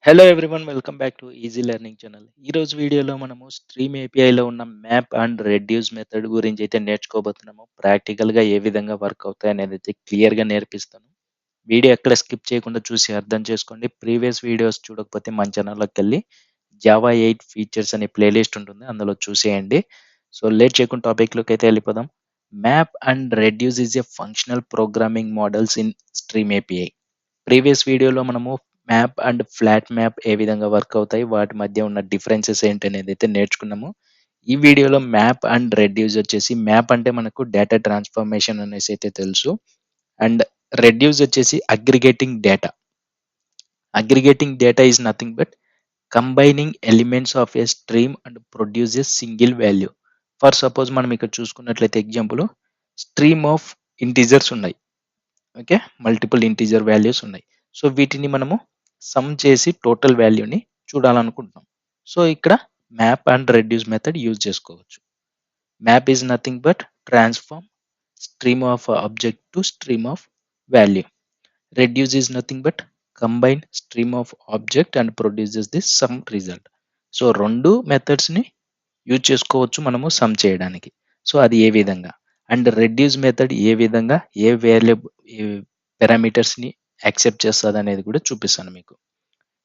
Hello everyone, welcome back to easy learning channel. ఈరోజు వీడియోలో మనము స్ట్రీమ్ ఏపీఐలో ఉన్న మ్యాప్ అండ్ రెడ్యూస్ మెథడ్ గురించి అయితే నేర్చుకోబోతున్నాము. ప్రాక్టికల్గా ఏ విధంగా వర్క్ అవుతాయి అనేది అయితే క్లియర్గా నేర్పిస్తాను. వీడియో ఎక్కడ స్కిప్ చేయకుండా చూసి అర్థం చేసుకోండి. ప్రీవియస్ వీడియోస్ చూడకపోతే మన ఛానల్లోకి వెళ్ళి జావా 8 ఫీచర్స్ అనే ప్లేలిస్ట్ ఉంటుంది, అందులో చూసేయండి. సో లేట్ చేయకుండా టాపిక్లోకి అయితే వెళ్ళిపోదాం. Map and reduce is a functional programming models in stream API. Previous వీడియోలో మనము మ్యాప్ అండ్ ఫ్లాట్ మ్యాప్ ఏ విధంగా వర్క్ అవుతాయి, వాటి మధ్య ఉన్న డిఫరెన్సెస్ ఏంటి అనేది అయితే నేర్చుకున్నాము. ఈ వీడియోలో మ్యాప్ అండ్ రెడ్యూస్ వచ్చేసి, మ్యాప్ అంటే మనకు డేటా ట్రాన్స్ఫర్మేషన్ అనేసి అయితే తెలుసు, అండ్ రెడ్యూస్ వచ్చేసి aggregating data. Aggregating data is nothing but combining elements of a stream and produces single value. For suppose మనం ఇక్కడ చూసుకున్నట్లయితే ఎగ్జాంపుల్, స్ట్రీమ్ ఆఫ్ ఇంటీజర్స్ ఉన్నాయి. ఓకే, మల్టిపుల్ ఇంటీజర్ వాల్యూస్ ఉన్నాయి. సో వీటిని మనము సమ్ చేసి టోటల్ వాల్యూని చూడాలనుకుంటున్నాం. సో ఇక్కడ map and reduce method use చేసుకోవచ్చు. Map is nothing but transform stream of object to stream of value. Reduce is nothing but combine stream of object and produces this some result. So రెండు మెథడ్స్ని use చేసుకోవచ్చు మనము some చేయడానికి. So అది ఏ విధంగా, and reduce method ఏ విధంగా ఏ variable పారామీటర్స్ని accept చేస్తుంది అనేది కూడా చూపిస్తాను మీకు.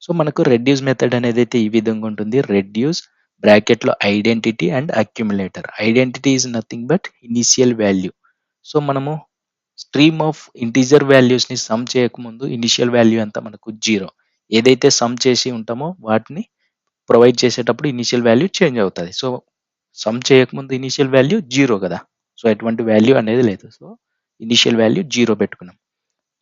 సో మనకు రెడ్యూస్ మెథడ్ అనేది అయితే ఈ విధంగా ఉంటుంది. రెడ్యూస్ బ్రాకెట్లో identity and accumulator. Identity is nothing but initial value. So మనము స్ట్రీమ్ ఆఫ్ ఇంటీజర్ వాల్యూస్ని సమ్ చేయకముందు ఇనిషియల్ వాల్యూ అంతా మనకు 0. ఏదైతే సమ్ చేసి ఉంటామో వాటిని ప్రొవైడ్ చేసేటప్పుడు ఇనిషియల్ వాల్యూ చేంజ్ అవుతుంది. సో సమ్ చేయకముందు ఇనిషియల్ వాల్యూ 0 కదా, సో ఎటువంటి వాల్యూ అనేది లేదు. సో ఇనిషియల్ వాల్యూ 0 పెట్టుకున్నాం.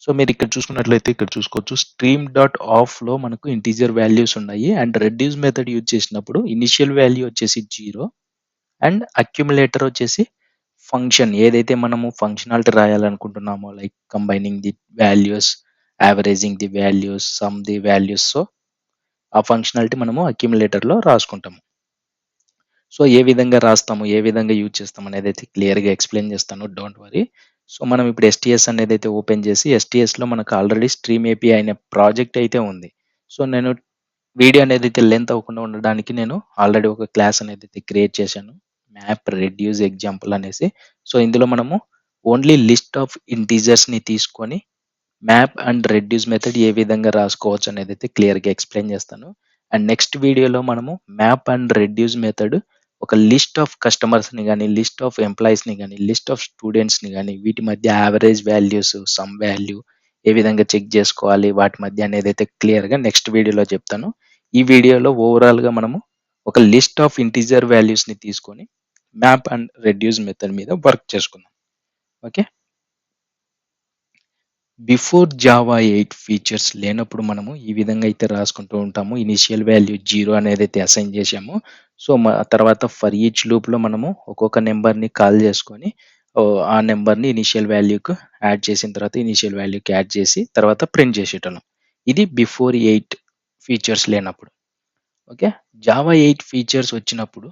సో మీరు ఇక్కడ చూసుకున్నట్లయితే ఇక్కడ చూసుకోవచ్చు, స్ట్రీమ్ డాట్ ఆఫ్లో మనకు ఇంటీజర్ వాల్యూస్ ఉన్నాయి, అండ్ రెడ్యూస్ మెథడ్ యూజ్ చేసినప్పుడు ఇనిషియల్ వాల్యూ వచ్చేసి 0 అండ్ అక్యుములేటర్ వచ్చేసి ఫంక్షన్ ఏదైతే మనము ఫంక్షనాలిటీ రాయాలనుకుంటున్నామో, like combining the values, averaging the values, sum the values. So ఆ ఫంక్షనాలిటీ మనము అక్యుములేటర్లో రాసుకుంటాము. సో ఏ విధంగా రాస్తాము, ఏ విధంగా యూజ్ చేస్తాము అనేది అయితే క్లియర్గా ఎక్స్ప్లెయిన్ చేస్తాను, డోంట్ వరీ. సో మనం ఇప్పుడు ఎస్టీఎస్ అనేది అయితే ఓపెన్ చేసి, ఎస్టీఎస్లో మనకు ఆల్రెడీ స్ట్రీమ్ ఏపీఐ అనే ప్రాజెక్ట్ అయితే ఉంది. సో నేను వీడియో అనేది అయితే లెంత్ అవ్వకుండా ఉండడానికి నేను ఆల్రెడీ ఒక క్లాస్ అనేది అయితే క్రియేట్ చేశాను, మ్యాప్ రెడ్యూస్ ఎగ్జాంపుల్ అనేసి. సో ఇందులో మనము ఓన్లీ లిస్ట్ ఆఫ్ ఇంటీజర్స్ని తీసుకొని మ్యాప్ అండ్ రెడ్యూస్ మెథడ్ ఏ విధంగా రాసుకోవచ్చు అనేది అయితే క్లియర్గా ఎక్స్ప్లెయిన్ చేస్తాను. అండ్ నెక్స్ట్ వీడియోలో మనము మ్యాప్ అండ్ రెడ్యూస్ మెథడ్ ఒక లిస్ట్ ఆఫ్ కస్టమర్స్ని కానీ, లిస్ట్ ఆఫ్ ఎంప్లాయీస్ని కానీ, లిస్ట్ ఆఫ్ స్టూడెంట్స్ని కానీ, వీటి మధ్య యావరేజ్ వాల్యూస్, సమ్ వాల్యూ ఏ విధంగా చెక్ చేసుకోవాలి వాటి మధ్య అనేది అయితే క్లియర్గా నెక్స్ట్ వీడియోలో చెప్తాను. ఈ వీడియోలో ఓవరాల్గా మనము ఒక లిస్ట్ ఆఫ్ ఇంటీజర్ వాల్యూస్ని తీసుకొని మ్యాప్ అండ్ రెడ్యూస్ మెథడ్ మీద వర్క్ చేసుకుందాం. ఓకే, బిఫోర్ జావా 8 ఫీచర్స్ లేనప్పుడు మనము ఈ విధంగా అయితే రాసుకుంటూ ఉంటాము. ఇనిషియల్ వాల్యూ 0 అనేది అయితే అసైన్ చేసాము. సో తర్వాత ఫర్ ఈచ్ లూప్లో మనము ఒక్కొక్క నెంబర్ని కాల్ చేసుకొని ఆ నెంబర్ని ఇనిషియల్ వాల్యూకు యాడ్ చేసిన తర్వాత ఇనిషియల్ వాల్యూకి యాడ్ చేసి తర్వాత ప్రింట్ చేసేటోళ్ళం. ఇది బిఫోర్ 8 ఫీచర్స్ లేనప్పుడు. ఓకే, జావా 8 ఫీచర్స్ వచ్చినప్పుడు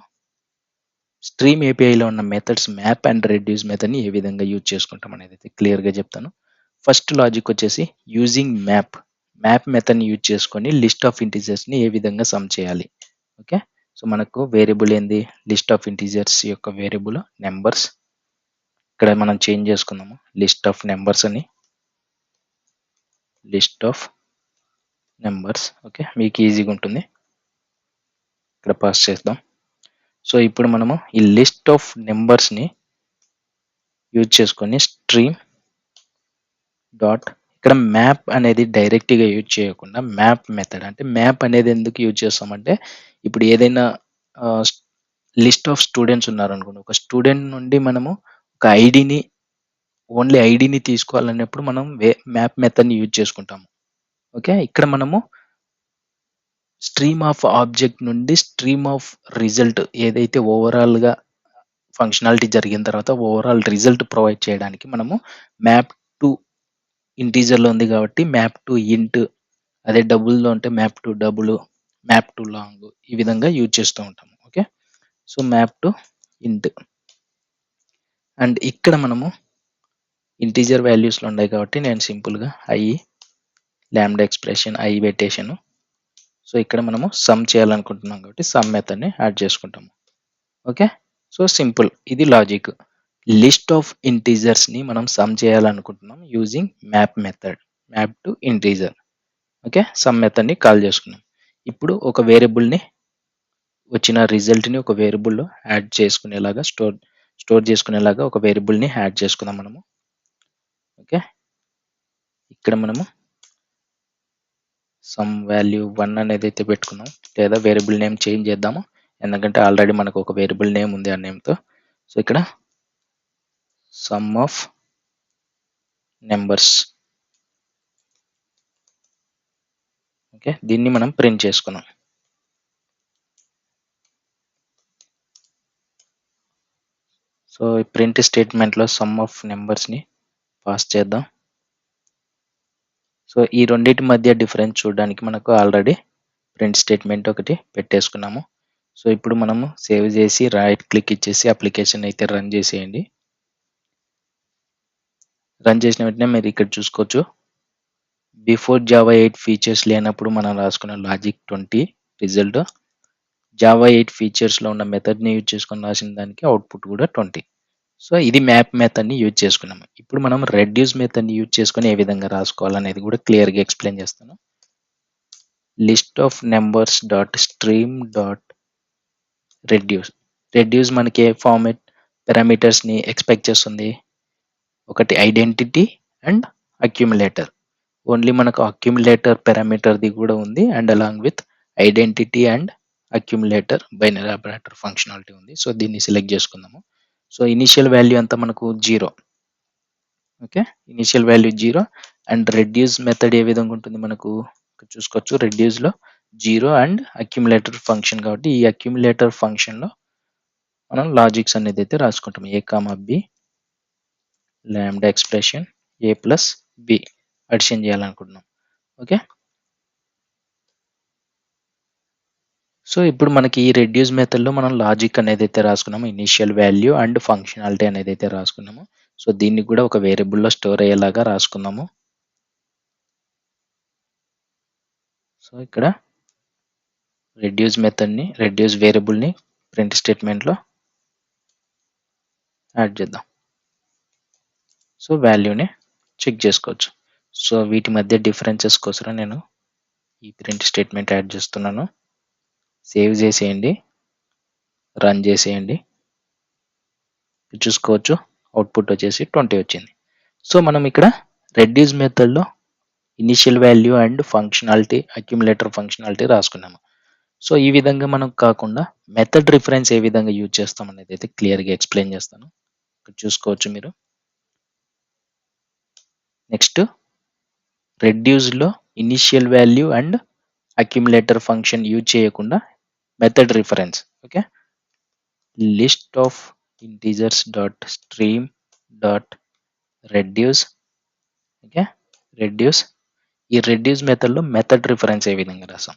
స్ట్రీమ్ ఏపీఐలో ఉన్న మెథడ్స్ మ్యాప్ అండ్ రెడ్యూస్ మెథడ్ని ఏ విధంగా యూజ్ చేసుకుంటాం అనేది అయితే క్లియర్గా చెప్తాను. ఫస్ట్ లాజిక్ వచ్చేసి యూజింగ్ మ్యాప్. మ్యాప్ మెథడ్ని యూజ్ చేసుకొని లిస్ట్ ఆఫ్ ఇంటీజర్స్ని ఏ విధంగా సమ్ చేయాలి. ఓకే, సో మనకు వేరియబుల్ ఏంది, లిస్ట్ ఆఫ్ ఇంటీజర్స్ యొక్క వేరియబుల్ నెంబర్స్. ఇక్కడ మనం చేంజ్ చేసుకుందాము, లిస్ట్ ఆఫ్ నెంబర్స్ అని, లిస్ట్ ఆఫ్ నెంబర్స్. ఓకే, మీకు ఈజీగా ఉంటుంది, ఇక్కడ పాస్ చేద్దాం. సో ఇప్పుడు మనము ఈ లిస్ట్ ఆఫ్ నెంబర్స్ని యూజ్ చేసుకొని స్ట్రీమ్ డాట్, ఇక్కడ మ్యాప్ అనేది డైరెక్ట్గా యూజ్ చేయకుండా మ్యాప్ మెథడ్, అంటే మ్యాప్ అనేది ఎందుకు యూజ్ చేస్తామంటే, ఇప్పుడు ఏదైనా లిస్ట్ ఆఫ్ స్టూడెంట్స్ ఉన్నారనుకోండి, ఒక స్టూడెంట్ నుండి మనము ఒక ఐడిని, ఓన్లీ ఐడిని తీసుకోవాలన్నప్పుడు మనం మ్యాప్ మెథడ్ని యూజ్ చేసుకుంటాము. ఓకే, ఇక్కడ మనము స్ట్రీమ్ ఆఫ్ ఆబ్జెక్ట్ నుండి స్ట్రీమ్ ఆఫ్ రిజల్ట్, ఏదైతే ఓవరాల్గా ఫంక్షనాలిటీ జరిగిన తర్వాత ఓవరాల్ రిజల్ట్ ప్రొవైడ్ చేయడానికి మనము మ్యాప్ టు ఇంటీజర్లో ఉంది కాబట్టి మ్యాప్ టు ఇంట్, అదే డబుల్లో ఉంటే map to double, map to long, ఈ విధంగా యూజ్ చేస్తూ ఉంటాము. ఓకే, సో మ్యాప్ టు ఇంట్. అండ్ ఇక్కడ మనము ఇంటీజర్ వాల్యూస్లో ఉన్నాయి కాబట్టి నేను సింపుల్గా ఐ ల్యాండా ఎక్స్ప్రెషన్ ఐ పెట్టేశాను. సో ఇక్కడ మనము సమ్ చేయాలనుకుంటున్నాం కాబట్టి సమ్ మెథడ్ని యాడ్ చేసుకుంటాము. ఓకే, సో సింపుల్, ఇది లాజిక్. లిస్ట్ ఆఫ్ ఇంటీజర్స్ని మనం సమ్ చేయాలనుకుంటున్నాం using map method, map to integer. Okay, sum మెథడ్ని కాల్ చేసుకున్నాం. ఇప్పుడు ఒక వేరియబుల్ని, వచ్చిన రిజల్ట్ని ఒక వేరియబుల్లో యాడ్ చేసుకునేలాగా, స్టోర్ చేసుకునేలాగా ఒక వేరియబుల్ని యాడ్ చేసుకుందాం మనము. ఓకే, ఇక్కడ మనము సమ్ వాల్యూ 1 అనేది అయితే పెట్టుకున్నాం, లేదా వేరియబుల్ నేమ్ చేంజ్ చేద్దాము, ఎందుకంటే ఆల్రెడీ మనకు ఒక వేరియబుల్ నేమ్ ఉంది ఆ నేమ్తో. సో ఇక్కడ సమ్ ఆఫ్ నెంబర్స్. ఓకే, దీన్ని మనం ప్రింట్ చేసుకున్నాం. సో ఈ ప్రింట్ స్టేట్మెంట్లో సమ్ ఆఫ్ నెంబర్స్ని పాస్ చేద్దాం. సో ఈ రెండింటి మధ్య డిఫరెన్స్ చూడడానికి మనకు ఆల్రెడీ ప్రింట్ స్టేట్మెంట్ ఒకటి పెట్టేసుకున్నాము. సో ఇప్పుడు మనము సేవ్ చేసి రైట్ క్లిక్ ఇచ్చేసి అప్లికేషన్ అయితే రన్ చేసేయండి. రన్ చేసిన వెంటనే మీరు ఇక్కడ చూసుకోవచ్చు, బిఫోర్ జావా 8 ఫీచర్స్ లేనప్పుడు మనం రాసుకున్న లాజిక్ 20 రిజల్ట్, జావా 8 ఫీచర్స్లో ఉన్న మెథడ్ని యూజ్ చేసుకొని రాసిన దానికి అవుట్పుట్ కూడా 20. సో ఇది మ్యాప్ మెథడ్ని యూజ్ చేసుకున్నాము. ఇప్పుడు మనం రెడ్యూస్ మెథడ్ని యూజ్ చేసుకొని ఏ విధంగా రాసుకోవాలనేది కూడా క్లియర్గా ఎక్స్ప్లెయిన్ చేస్తాను. List of numbers dot stream dot reduce. Reduce మనకి ఏ ఫార్మెట్ పారామీటర్స్ని ఎక్స్పెక్ట్ చేస్తుంది? ఒకటి ఐడెంటిటీ అండ్ అక్యుములేటర్. ఓన్లీ మనకు అక్యుములేటర్ పారామీటర్ది కూడా ఉంది, and along with identity and accumulator binary operator functionality ఉంది. సో దీన్ని సెలెక్ట్ చేసుకుందాము. సో ఇనిషియల్ వాల్యూ అంతా మనకు 0. Okay, initial value 0. And reduce method ఏ విధంగా ఉంటుంది మనకు చూసుకోవచ్చు, రెడ్యూస్లో 0 అండ్ అక్యుములేటర్ ఫంక్షన్, కాబట్టి ఈ అక్యుములేటర్ ఫంక్షన్లో మనం లాజిక్స్ అనేది అయితే రాసుకుంటాం. ఏ కామా బి లాంబ్డా ఎక్స్ప్రెషన్ ఏ ప్లస్ బి అడిషన్ చేయాలనుకుంటున్నాం. ఓకే, సో ఇప్పుడు మనకి ఈ రెడ్యూస్ మెథడ్లో మనం లాజిక్ అనేది అయితే రాసుకున్నాము, ఇనిషియల్ వాల్యూ అండ్ ఫంక్షనాలిటీ అనేది అయితే రాసుకున్నాము. సో దీన్ని కూడా ఒక వేరియబుల్లో స్టోర్ అయ్యేలాగా రాసుకుందాము. సో ఇక్కడ రెడ్యూస్ మెథడ్ని, రెడ్యూస్ వేరియబుల్ని ప్రింట్ స్టేట్మెంట్లో యాడ్ చేద్దాం. సో వాల్యూని చెక్ చేసుకోవచ్చు. సో వీటి మధ్య డిఫరెన్సెస్ కోసం నేను ఈ ప్రింట్ స్టేట్మెంట్ యాడ్ చేస్తున్నాను. సేవ్ చేసేయండి, రన్ చేసేయండి, చూసుకోవచ్చు అవుట్పుట్ వచ్చేసి 20 వచ్చింది. సో మనం ఇక్కడ రెడ్యూస్ మెథడ్లో initial value and functionality, accumulator functionality రాసుకున్నాము. సో ఈ విధంగా మనం కాకుండా మెథడ్ రిఫరెన్స్ ఏ విధంగా యూజ్ చేస్తాం అనేది అయితే క్లియర్గా ఎక్స్ప్లెయిన్ చేస్తాను. ఇక్కడ చూసుకోవచ్చు మీరు. నెక్స్ట్ రెడ్యూస్లో initial value and accumulator function use చేయకుండా method reference. Okay, list of integers dot stream dot reduce. Okay, reduce, ఈ రెడ్యూస్ మెథడ్లో మెథడ్ రిఫరెన్స్ ఏ విధంగా రాసాం.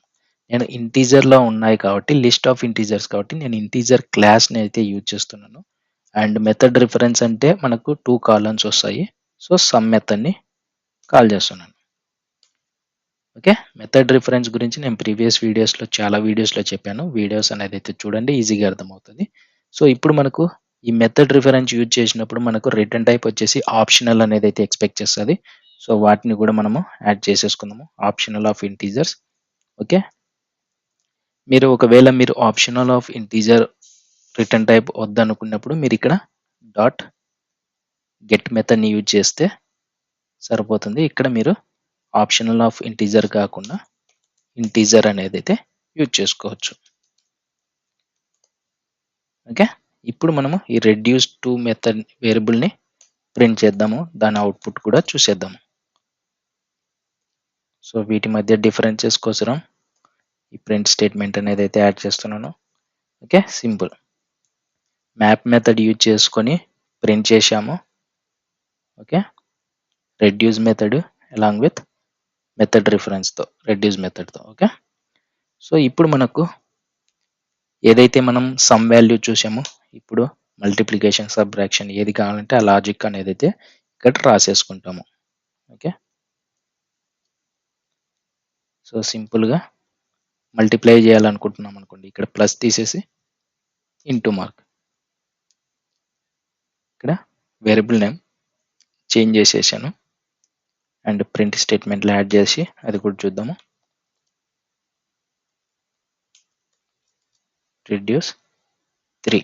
నేను ఇంటీజర్లో ఉన్నాయి కాబట్టి, లిస్ట్ ఆఫ్ ఇంటీజర్స్ కాబట్టి నేను ఇంటీజర్ క్లాస్ని అయితే యూజ్ చేస్తున్నాను. అండ్ మెథడ్ రిఫరెన్స్ అంటే మనకు 2 కాలమ్స్ వస్తాయి. సో సమ్ మెథడ్ని కాల్ చేస్తున్నాను. ఓకే, మెథడ్ రిఫరెన్స్ గురించి నేను ప్రీవియస్ వీడియోస్లో చాలా వీడియోస్లో చెప్పాను. వీడియోస్ అనేది అయితే చూడండి, ఈజీగా అర్థమవుతుంది. సో ఇప్పుడు మనకు ఈ మెథడ్ రిఫరెన్స్ యూజ్ చేసినప్పుడు మనకు రిటర్న్ టైప్ వచ్చేసి ఆప్షనల్ అనేది అయితే ఎక్స్పెక్ట్ చేస్తుంది. సో వాటిని కూడా మనము యాడ్ చేసేసుకుందాము, ఆప్షనల్ ఆఫ్ ఇంటీజర్స్. ఓకే, మీరు ఒకవేళ మీరు optional of integer return type వద్దనుకున్నప్పుడు మీరు ఇక్కడ డాట్ గెట్ మెథడ్ని యూజ్ చేస్తే సరిపోతుంది. ఇక్కడ మీరు ఆప్షనల్ ఆఫ్ ఇంటీజర్ కాకుండా ఇంటీజర్ అనేది అయితే యూజ్ చేసుకోవచ్చు. ఓకే, ఇప్పుడు మనము ఈ రెడ్యూస్ టు మెథడ్ వేరియబుల్ని ప్రింట్ చేద్దాము, దాని అవుట్పుట్ కూడా చూసేద్దాము. సో వీటి మధ్య డిఫరెన్సెస్ కోసం ఈ ప్రింట్ స్టేట్మెంట్ అనేది అయితే యాడ్ చేస్తున్నాను. Okay, simple map method use చేసుకొని ప్రింట్ చేశాము. Okay, reduce method along with method రిఫరెన్స్తో, రెడ్యూస్ మెథడ్తో. ఓకే, సో ఇప్పుడు మనకు ఏదైతే మనం సమ్ వాల్యూ చూసామో, ఇప్పుడు మల్టిప్లికేషన్, సబ్ట్రాక్షన్ ఏది కావాలంటే ఆ లాజిక్ అనేది అయితే ఇక్కడ రాసేసుకుంటాము. ఓకే, సో సింపుల్గా మల్టిప్లై చేయాలనుకుంటున్నాం అనుకోండి, ఇక్కడ ప్లస్ తీసేసి ఇంటూ మార్క్, ఇక్కడ వేరియబుల్ నేమ్ చేంజ్ చేసేసాను అండ్ ప్రింట్ స్టేట్మెంట్లో యాడ్ చేసి అది కూడా చూద్దాము. రిడ్యూస్ 3.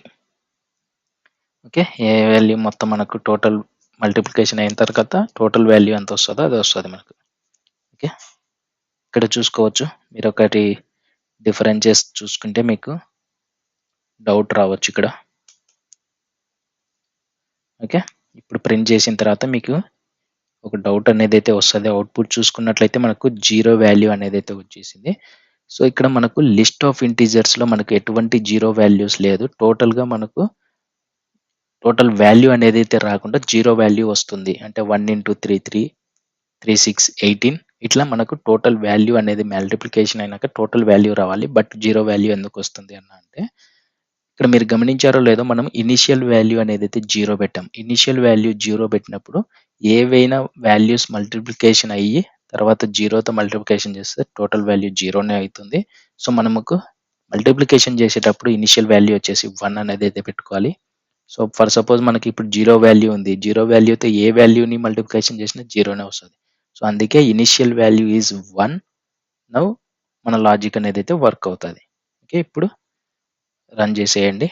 ఓకే, ఏ వాల్యూ మొత్తం మనకు టోటల్ మల్టిప్లికేషన్ అయిన తర్వాత టోటల్ వాల్యూ ఎంత వస్తుందో అది వస్తుంది మనకు. ఓకే, ఇక్కడ చూసుకోవచ్చు, మీరు ఒకటి డిఫరెన్సెస్ చూసుకుంటే మీకు డౌట్ రావచ్చు ఇక్కడ. ఓకే, ఇప్పుడు ప్రింట్ చేసిన తర్వాత మీకు ఒక డౌట్ అనేది అయితే వస్తుంది. అవుట్పుట్ చూసుకున్నట్లయితే మనకు 0 వాల్యూ అనేది అయితే వచ్చేసింది. సో ఇక్కడ మనకు లిస్ట్ ఆఫ్ ఇంటీజర్స్లో మనకు ఎటువంటి 0 వాల్యూస్ లేదు. టోటల్గా మనకు టోటల్ వాల్యూ అనేది అయితే రాకుండా 0 వాల్యూ వస్తుంది. అంటే 1 × 3 3, 3 6 18 ఇట్లా మనకు టోటల్ వాల్యూ అనేది మల్టిప్లికేషన్ అయినాక టోటల్ వాల్యూ రావాలి. బట్ 0 వాల్యూ ఎందుకు వస్తుంది అన్న అంటే, ఇక్కడ మీరు గమనించారో లేదో, మనం ఇనిషియల్ వాల్యూ అనేది అయితే 0 పెట్టాం. ఇనిషియల్ వాల్యూ 0 పెట్టినప్పుడు ఏవైనా వాల్యూస్ మల్టిప్లికేషన్ అయ్యి తర్వాత 0తో మల్టిప్లికేషన్ చేస్తే టోటల్ వాల్యూ 0నే అవుతుంది. సో మనకు మల్టిప్లికేషన్ చేసేటప్పుడు ఇనిషియల్ వాల్యూ వచ్చేసి 1 అనేది అయితే పెట్టుకోవాలి. సో ఫర్ సపోజ్ మనకి ఇప్పుడు 0 వాల్యూ ఉంది. 0 వాల్యూతో ఏ వాల్యూని మల్టిప్లికేషన్ చేసినా 0నే వస్తుంది. సో అందుకే ఇనిషియల్ వాల్యూ ఈజ్ 1. నౌ మన లాజిక్ అనేది అయితే వర్క్ అవుతుంది. ఓకే, ఇప్పుడు రన్ చేసేయండి.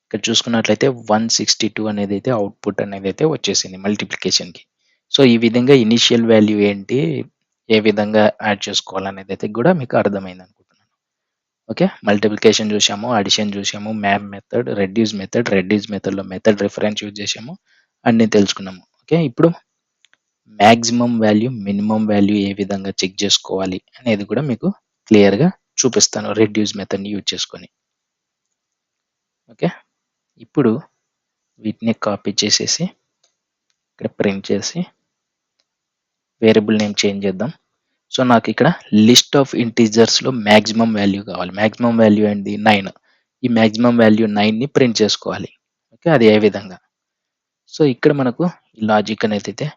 ఇక్కడ చూసుకున్నట్లయితే 162 అనేది అయితే అవుట్పుట్ అనేది అయితే వచ్చేసింది మల్టిప్లికేషన్కి. సో ఈ విధంగా ఇనిషియల్ వాల్యూ ఏంటి, ఏ విధంగా యాడ్ చేసుకోవాలనేది అయితే కూడా మీకు అర్థమైంది అనుకుంటున్నాను. ఓకే, మల్టిప్లికేషన్ చూసాము, అడిషన్ చూసాము, మ్యాప్ మెథడ్, రెడ్యూస్ మెథడ్లో మెథడ్ రిఫరెన్స్ యూజ్ చేసాము, అన్నీ తెలుసుకున్నాము. ఓకే, ఇప్పుడు మ్యాక్సిమం వాల్యూ మినిమం వాల్యూ ఏ విధంగా చెక్ చేసుకోవాలి అనేది కూడా మీకు క్లియర్గా చూపిస్తాను రెడ్యూస్ మెథడ్ని యూజ్ చేసుకొని. ఓకే, ఇప్పుడు వీటిని కాపీ చేసేసి ఇక్కడ ప్రింట్ చేసి వేరియబుల్ నేమ్ చేంజ్ చేద్దాం. సో నాకు ఇక్కడ లిస్ట్ ఆఫ్ ఇంటీజర్స్లో మ్యాక్సిమం వాల్యూ కావాలి. మ్యాక్సిమం వాల్యూ ఏంటి, 9. ఈ మ్యాక్సిమం వాల్యూ 9ని ప్రింట్ చేసుకోవాలి. ఓకే, అది ఏ విధంగా. సో ఇక్కడ మనకు లాజిక్ అనేది అయితే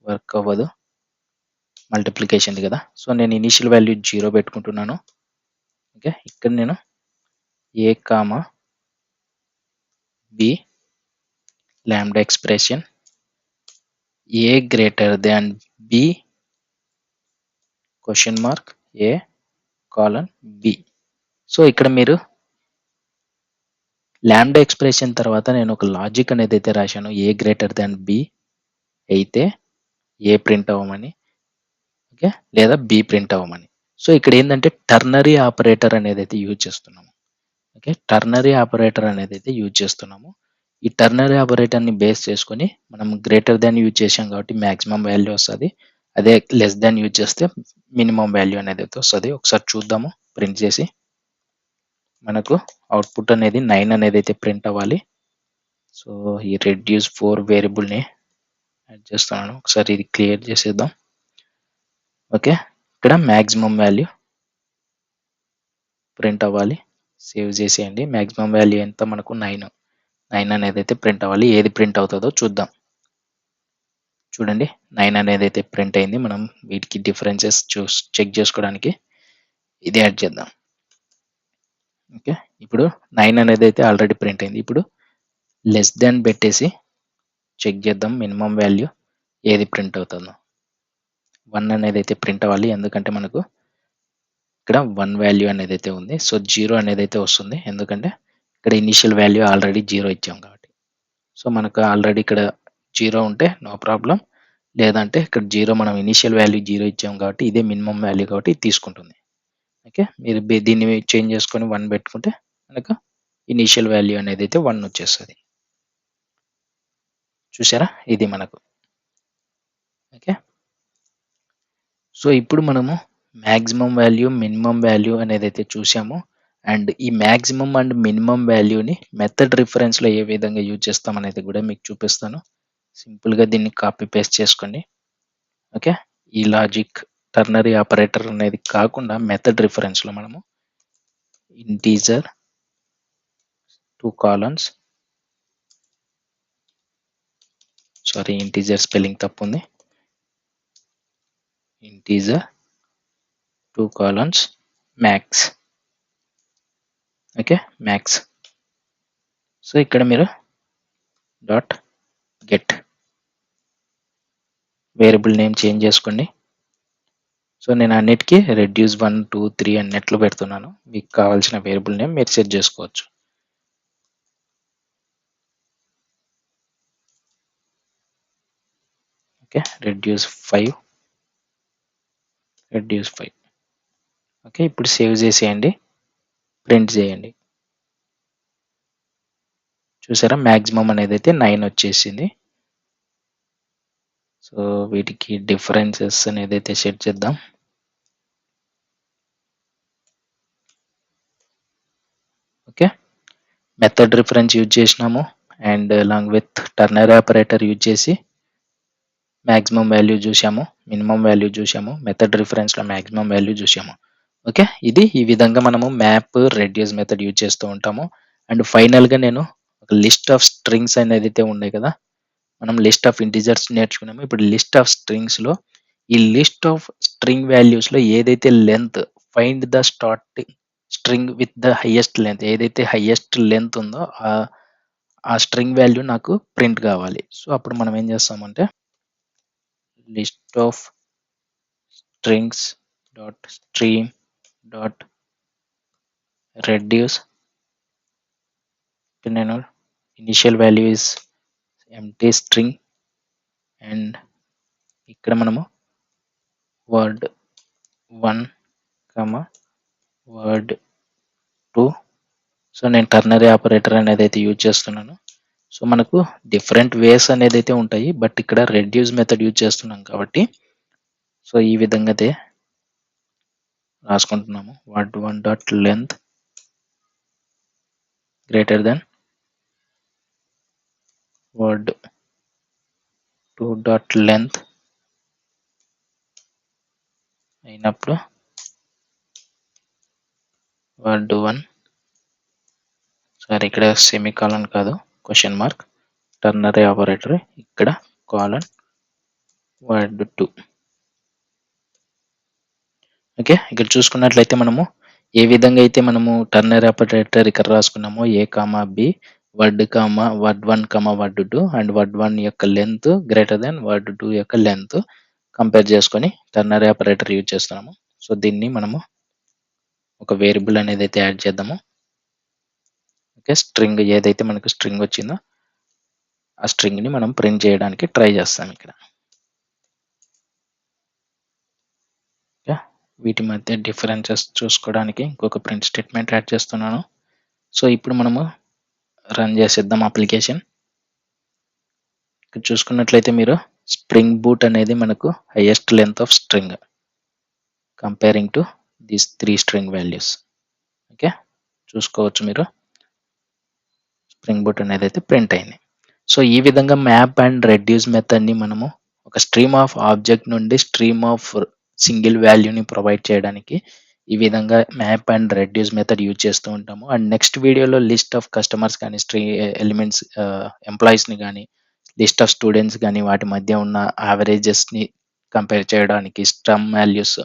వర్క్ అవ్వదు, మల్టిప్లికేషన్ కదా. సో నేను ఇనిషియల్ వాల్యూ 0 పెట్టుకుంటున్నాను. ఓకే, ఇక్కడ నేను a comma b lambda expression a greater than b question mark a colon b. So ఇక్కడ మీరు లాంబ్డా ఎక్స్ప్రెషన్ తర్వాత నేను ఒక లాజిక్ అనేది అయితే రాశాను, ఏ గ్రేటర్ దాన్ బి అయితే ఏ ప్రింట్ అవ్వమని, ఓకే, లేదా బి ప్రింట్ అవ్వమని. సో ఇక్కడ ఏంటంటే టర్నరీ ఆపరేటర్ అనేది అయితే యూజ్ చేస్తున్నాము. ఓకే, టర్నరీ ఆపరేటర్ అనేది అయితే యూజ్ చేస్తున్నాము. ఈ టర్నరీ ఆపరేటర్ని బేస్ చేసుకొని మనం గ్రేటర్ దాన్ యూజ్ చేసాం కాబట్టి మ్యాక్సిమం వాల్యూ వస్తుంది. అదే లెస్ దాన్ యూజ్ చేస్తే మినిమం వాల్యూ అనేది అయితే వస్తుంది. ఒకసారి చూద్దాము ప్రింట్ చేసి. మనకు అవుట్పుట్ అనేది 9 అనేది అయితే ప్రింట్ అవ్వాలి. సో ఈ రెడ్యూస్ 4 వేరియబుల్ని యాడ్ చేస్తున్నాను. ఒకసారి ఇది క్లియర్ చేసేద్దాం. ఓకే, ఇక్కడ మ్యాక్సిమం వాల్యూ ప్రింట్ అవ్వాలి. సేవ్ చేసేయండి. మ్యాక్సిమం వాల్యూ ఎంత మనకు 9 అనేది అయితే ప్రింట్ అవ్వాలి. ఏది ప్రింట్ అవుతుందో చూద్దాం. చూడండి 9 అనేది అయితే ప్రింట్ అయింది. మనం వీటికి డిఫరెన్సెస్ చెక్ చేసుకోవడానికి ఇది యాడ్ చేద్దాం. ఓకే, ఇప్పుడు 9 అనేది అయితే ఆల్రెడీ ప్రింట్ అయింది. ఇప్పుడు లెస్ దాన్ పెట్టేసి చెక్ చేద్దాం మినిమం వాల్యూ ఏది ప్రింట్ అవుతుందో. 1 అనేది అయితే ప్రింట్ అవ్వాలి, ఎందుకంటే మనకు ఇక్కడ 1 వాల్యూ అనేది అయితే ఉంది. సో 0 అనేది అయితే వస్తుంది, ఎందుకంటే ఇక్కడ ఇనిషియల్ వాల్యూ ఆల్రెడీ 0 ఇచ్చాం కాబట్టి. సో మనకు ఆల్రెడీ ఇక్కడ 0 ఉంటే నో ప్రాబ్లం, లేదంటే ఇక్కడ 0 మనం ఇనిషియల్ వాల్యూ 0 ఇచ్చాం కాబట్టి ఇదే మినిమం వాల్యూ కాబట్టి ఇది తీసుకుంటుంది. ఓకే, మీరు దీన్ని చేంజ్ చేసుకొని 1 పెట్టుకుంటే మనకు ఇనిషియల్ వాల్యూ అనేది అయితే 1 వచ్చేస్తుంది. చూసారా, ఇది మనకు. ఓకే, సో ఇప్పుడు మనము మ్యాక్సిమం వాల్యూ మినిమం వాల్యూ అనేది అయితే చూసాము. అండ్ ఈ మ్యాక్సిమం అండ్ మినిమం వాల్యూని మెథడ్ రిఫరెన్స్లో ఏ విధంగా యూజ్ చేస్తాం అనేది కూడా మీకు చూపిస్తాను. సింపుల్గా దీన్ని కాపీ పేస్ట్ చేసుకోండి. ఓకే, ఈ లాజిక్ టర్నరీ ఆపరేటర్ అనేది కాకుండా మెథడ్ రిఫరెన్స్లో మనము integer 2 colons, sorry integer spelling తప్పు ఉంది, integer 2 colons max. Okay, max. So ఇక్కడ మీరు dot get variable name change చేసుకోండి. సో నేను అన్నిటికీ రెడ్యూస్ 1 2 3 అన్నట్లు పెడుతున్నాను. మీకు కావాల్సిన వేరియబుల్ నేమ్ మీరు సెట్ చేసుకోవచ్చు. Okay, reduce 5. ఓకే, ఇప్పుడు సేవ్ చేసేయండి, ప్రింట్ చేయండి. చూసారా, మ్యాక్సిమం అనేది అయితే 9 వచ్చేసింది. సో వీటికి డిఫరెన్సెస్ అనేది అయితే సెట్ చేద్దాం. ఓకే, మెథడ్ రిఫరెన్స్ యూజ్ చేసినాము and along with ternary operator use చేసి మ్యాక్సిమం వాల్యూ చూసాము, మినిమం వాల్యూ చూసాము, మెథడ్ రిఫరెన్స్లో మ్యాక్సిమం వాల్యూ చూసాము. ఓకే, ఇది ఈ విధంగా మనము మ్యాప్ రెడ్యూస్ మెథడ్ యూజ్ చేస్తూ ఉంటాము. అండ్ ఫైనల్గా నేను ఒక లిస్ట్ ఆఫ్ స్ట్రింగ్స్ అనేది అయితే ఉన్నాయి కదా, మనం లిస్ట్ ఆఫ్ ఇంటిజర్స్ నేర్చుకున్నాము. ఇప్పుడు లిస్ట్ ఆఫ్ స్ట్రింగ్స్లో ఈ లిస్ట్ ఆఫ్ స్ట్రింగ్ వాల్యూస్లో ఏదైతే length, find the starting string with the highest length, ఏదైతే హైయెస్ట్ లెంత్ ఉందో ఆ స్ట్రింగ్ వాల్యూ నాకు ప్రింట్ కావాలి. సో అప్పుడు మనం ఏం చేస్తామంటే list of strings dot stream dot reduce. నేను initial value is empty string and ఇక్కడ మనము వర్డ్ 1 వర్డ్ 2. సో నేను టర్నరీ ఆపరేటర్ అనేది అయితే యూజ్ చేస్తున్నాను. సో మనకు డిఫరెంట్ వేస్ అనేది అయితే ఉంటాయి, బట్ ఇక్కడ రెడ్యూస్ మెథడ్ యూజ్ చేస్తున్నాం కాబట్టి సో ఈ విధంగా అయితే రాసుకుంటున్నాము. Word 1 dot length greater than word 2 dot length అయినప్పుడు వర్డ్ 1, సారీ ఇక్కడ సెమీకాలన్ కాదు, క్వశ్చన్ మార్క్, టర్నరీ ఆపరేటర్ ఇక్కడ కాలన్ వర్డ్ 2. ఓకే, ఇక్కడ చూసుకున్నట్లయితే మనము ఏ విధంగా అయితే మనము టర్నరీ ఆపరేటర్ ఇక్కడ రాసుకున్నామో a comma b word 1 word 2 and word 1 యొక్క లెంత్ గ్రేటర్ దెన్ వర్డ్ 2 యొక్క లెంత్ కంపేర్ చేసుకొని టర్నరీ ఆపరేటర్ యూజ్ చేస్తున్నాము. సో దీన్ని మనము ఒక వేరియబుల్ అనేది అయితే యాడ్ చేద్దాము. ఓకే, స్ట్రింగ్ ఏదైతే మనకు స్ట్రింగ్ వచ్చిందో ఆ స్ట్రింగ్ని మనం ప్రింట్ చేయడానికి ట్రై చేస్తాం ఇక్కడ. ఓకే, వీటి మధ్య డిఫరెన్సెస్ చూసుకోవడానికి ఇంకొక ప్రింట్ స్టేట్మెంట్ యాడ్ చేస్తున్నాను. సో ఇప్పుడు మనము రన్ చేసేద్దాం అప్లికేషన్. ఇక్కడ చూసుకున్నట్లయితే మీరు స్ప్రింగ్ బూట్ అనేది మనకు highest length of string comparing to these 3 string values. Okay, చూసుకోవచ్చు మీరు స్ప్రింగ్ బూట్ అనేది అయితే ప్రింట్ అయింది. సో ఈ విధంగా మ్యాప్ అండ్ రెడ్యూస్ మెథడ్ని మనము ఒక స్ట్రీమ్ ఆఫ్ ఆబ్జెక్ట్ నుండి స్ట్రీమ్ ఆఫ్ సింగిల్ వాల్యూని ప్రొవైడ్ చేయడానికి ఈ విధంగా map and reduce method use చేస్తూ ఉంటాము. అండ్ నెక్స్ట్ వీడియోలో లిస్ట్ ఆఫ్ కస్టమర్స్ కానీ ఎలిమెంట్స్ ఎంప్లాయీస్ని కానీ లిస్ట్ ఆఫ్ స్టూడెంట్స్ కానీ వాటి మధ్య ఉన్న యావరేజెస్ని కంపేర్ చేయడానికి, స్టమ్ వాల్యూస్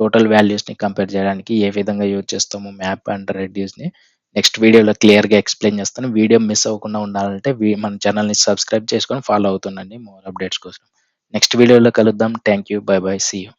టోటల్ వాల్యూస్ని కంపేర్ చేయడానికి ఏ విధంగా యూజ్ చేస్తాము మ్యాప్ అండ్ రెడ్యూస్ని నెక్స్ట్ వీడియోలో క్లియర్గా ఎక్స్ప్లెయిన్ చేస్తాను. వీడియో మిస్ అవ్వకుండా ఉండాలంటే మన ఛానల్ని సబ్స్క్రైబ్ చేసుకొని ఫాలో అవుతుండండి మోర్ అప్డేట్స్ కోసం. నెక్స్ట్ వీడియోలో కలుద్దాం. Thank you, bye bye, see you.